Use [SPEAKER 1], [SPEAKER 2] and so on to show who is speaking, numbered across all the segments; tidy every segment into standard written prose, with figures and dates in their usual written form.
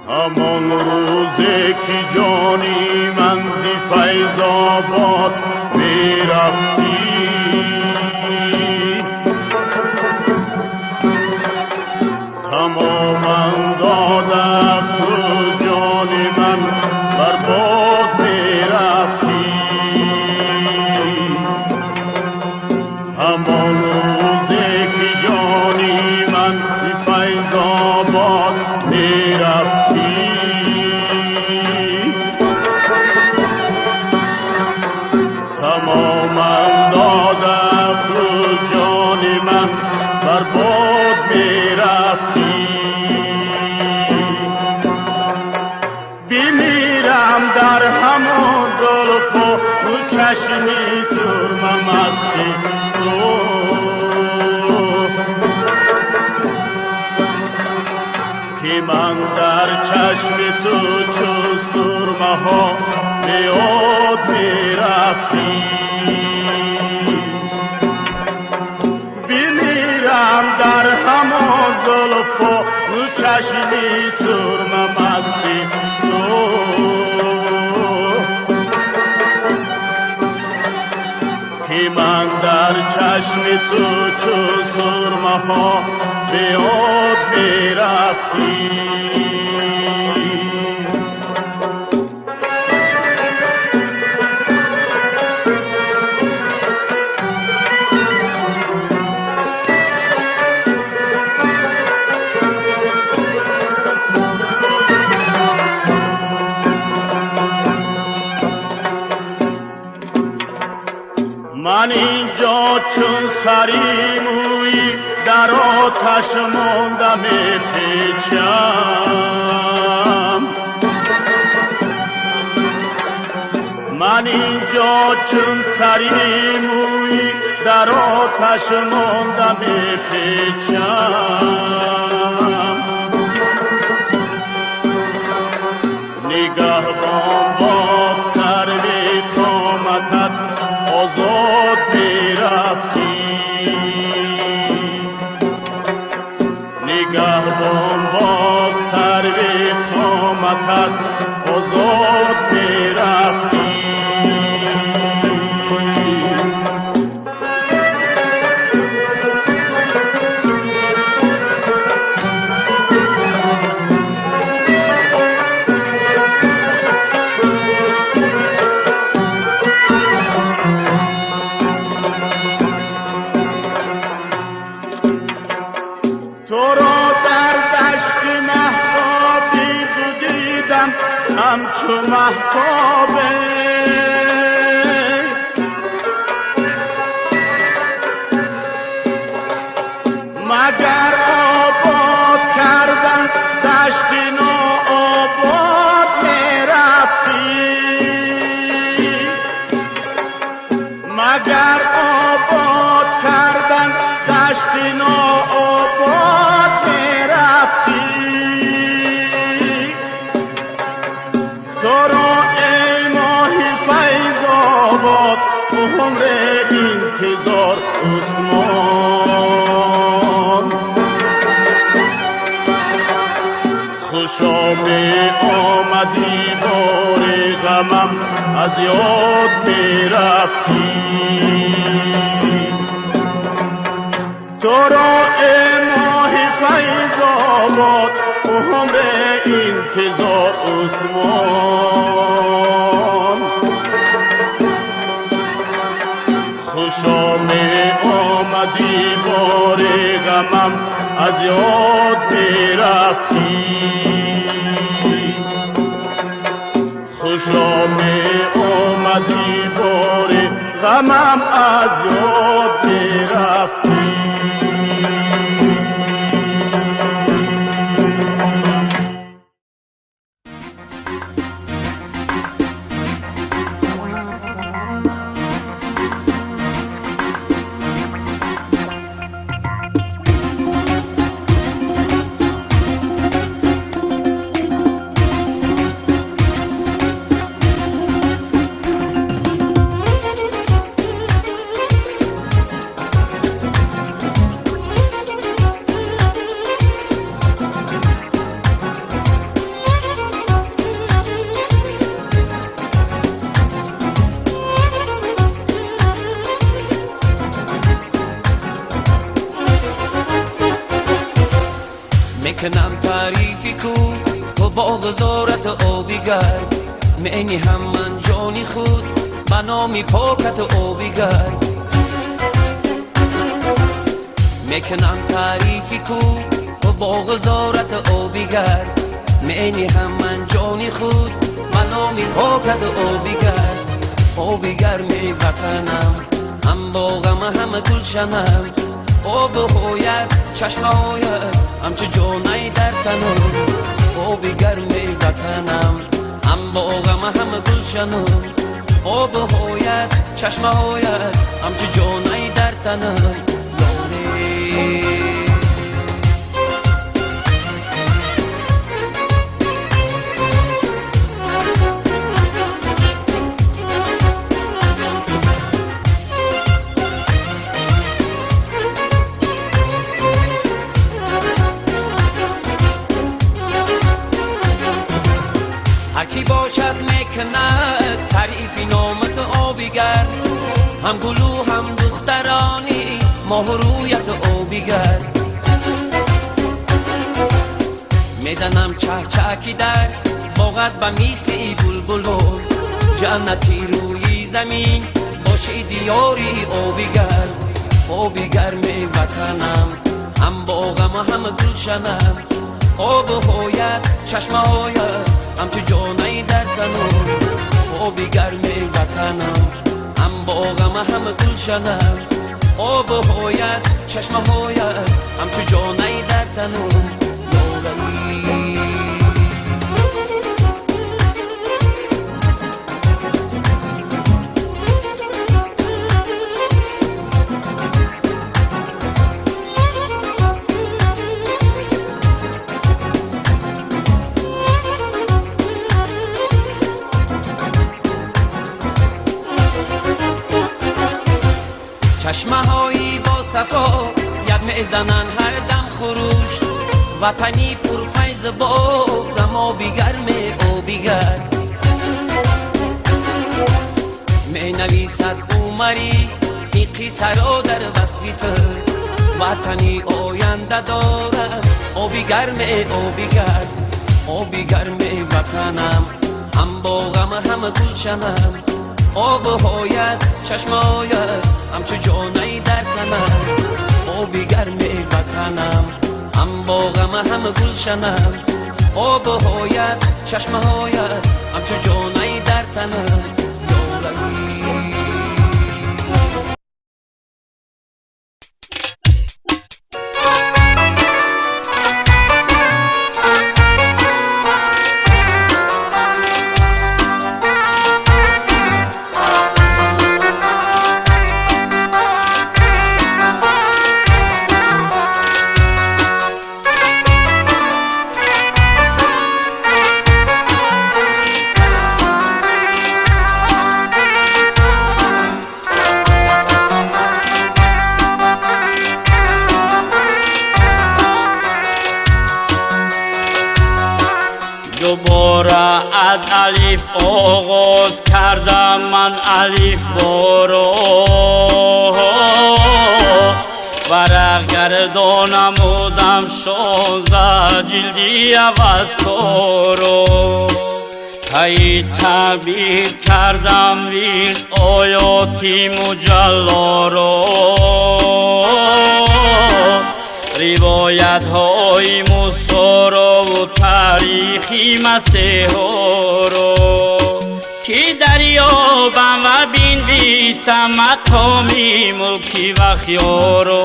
[SPEAKER 1] همان روزی که جانی من زی فیض آباد می رفتی، تماما داده تو جانی من بر باد می رفتی. همان روزی که جانی من زی فیض آباد می رفتی، تماما داده تو جان من بر باد می رفتی. بمیرم در همان زلف و دو چشمی سرمه مستی تو، که من در چشم تو چو سرمه ها به یاد می رفتی. بمیرم در همان زلف و دو چشمی سرمه مستی تو، که من در چشم تو چو سرمه ها به یاد می رفتی. من اینجا چون سری مویی در آتش مانده می پیچم، من اینجا چون سری مویی در آتش مانده می پیچم. نگهبان باد سروی قامتت آزاد می رفتی، نگهبان باد سروی قامتت آزاد می رفتی. تو را در دشت مهتابی بدیدم همچو مهتابه، مگر آباد کردن دشت ناآباد می رفتی، مگر آباد کردن دشت ناآباد می رفتی. تو را ای ماهی فیض آباد عمر انتظار عثمان، خوشا می آمدی بار غمم از یاد می رفتی. تو را ای ماهی فیض آباد عمر انتظار عثمان، خوشا می آمدی بار غمم از یاد می رفتی. خوشا می آمدی بار غمم از یاد می رفتی.
[SPEAKER 2] میکنم تعریفی کو تو با غزارت آبیگرد معنی هم من جانی خود به نام پاکت آبیگرد میکنم تعریفی کو تو با غزارت آبیگرد معنی هم من جانی خود به نام پاکت آبیگرد آبیگر می وطنم هم باغم هم گلشنم آب هویت چشم هویت همچه جانی در تنم آبیگر می وطنم هم باغم هم گلشنم آب هویت چشم هویت همچه جانی در تنم هرکی باشد میکند تعریفی نامت آبیگر هم گلو هم دخترانی ماه رویت آبیگر میزنم چهچکی در باغت به مثل ای بلبلو جنتی روی زمین باشی دیاری آبیگر آبیگر می وطنم هم باغم هم گلشنم آب هویت چشم هویت همچه جانی در تنم آبیگر می وطنم هم باغم هم گلشنم آب هویت چشم هویت همچه جانی در تنم یارمی چشمه هایی با صفا یاد میزنن هر دم خروش وطنی پر فیض بارم آبیگر می آبیگر می نویسد عمری این قصه را در وصفی تو وطنی آینده دارم آبیگر می آبیگر آبیگر می وطنم هم باغم هم گلشنم آب هویت چشم هویت همچو جانی در تنم آبیگر می وطنم هم باغم هم گلشنم آب هویت چشم هویت همچو جانی در تنم یارمی
[SPEAKER 1] دوباره از الف آغاز کردم من الف بارو ورق گردانمودم 16 جلدی اوستارو هی تعبیر کردم وین آیاتی مجلا رو روایت های موسی و تاریخی مسیح رو که دریابم و بنویسم مقامی ملکی و خیارو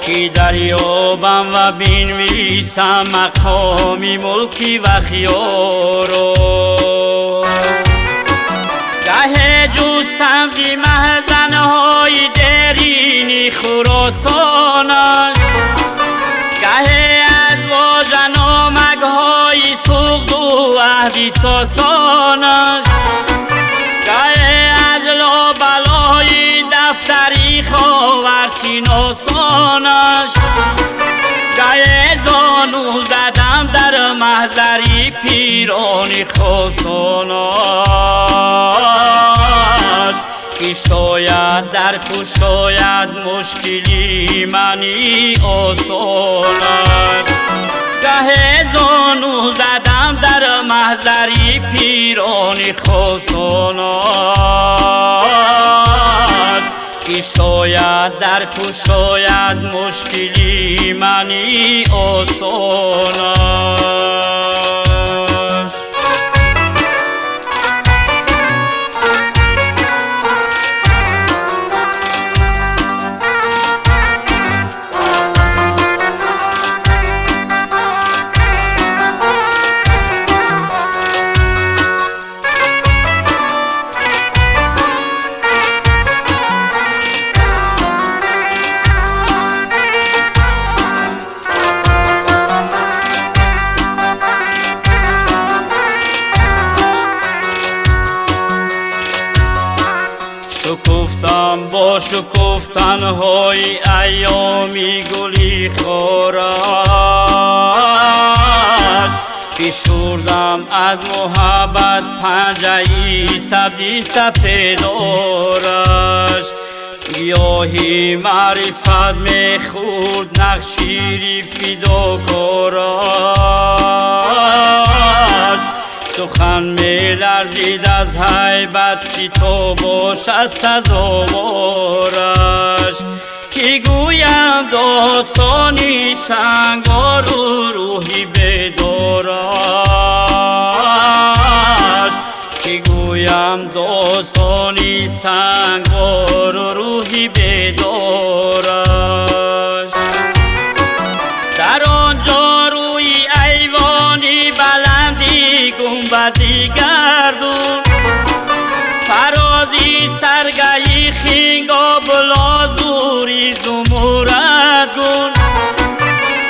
[SPEAKER 1] که دریابم و بنویسم مقامی ملکی و خیارو گه جستم وی محزنهای درینی خراسانش گه از واژن آمگهای سوخت و عهدی ساسانش گه از لابلای دفتری خاورچین آسانش گه زانو زدم در محضری پیرانی خاصانش که
[SPEAKER 3] که شاید در کشاید مشکلی منی آسانش گه زانو زدم در محضری پیرانی خاصانش که شاید در کشاید مشکلی منی آسانش شکفتم با شکفتن های ایامی گلی خورد فشردم از محبت پنجه‌ای سبزی سفیدارش گیاهی معرفت میخورد نقشیری فداکارش سخن می لرزید از هیبت که تو باشد سزاوارش که گویم داستانی سنگار و روحی بیدارش که گویم داستانی سنگار و روحی بیدارش در آنجا روی ایوانی بلندی گنبدی گردون فرازی سرگهی خینگا بلازوری زموردگون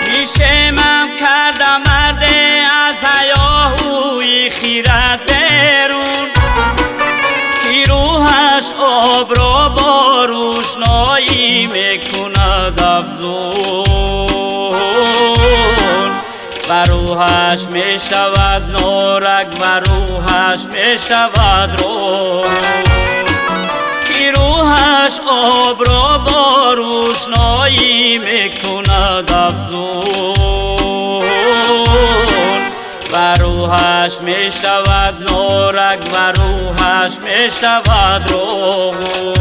[SPEAKER 3] میشمم کردم مرده از هیاهوی خیرت برون کی روحش آب را با روشنایی میکند افزون و روحش می شود نورک و روحش می شود روح که روحش آب را با روشنایی می کند افزون و روحش می شود نورک و روحش می شود روح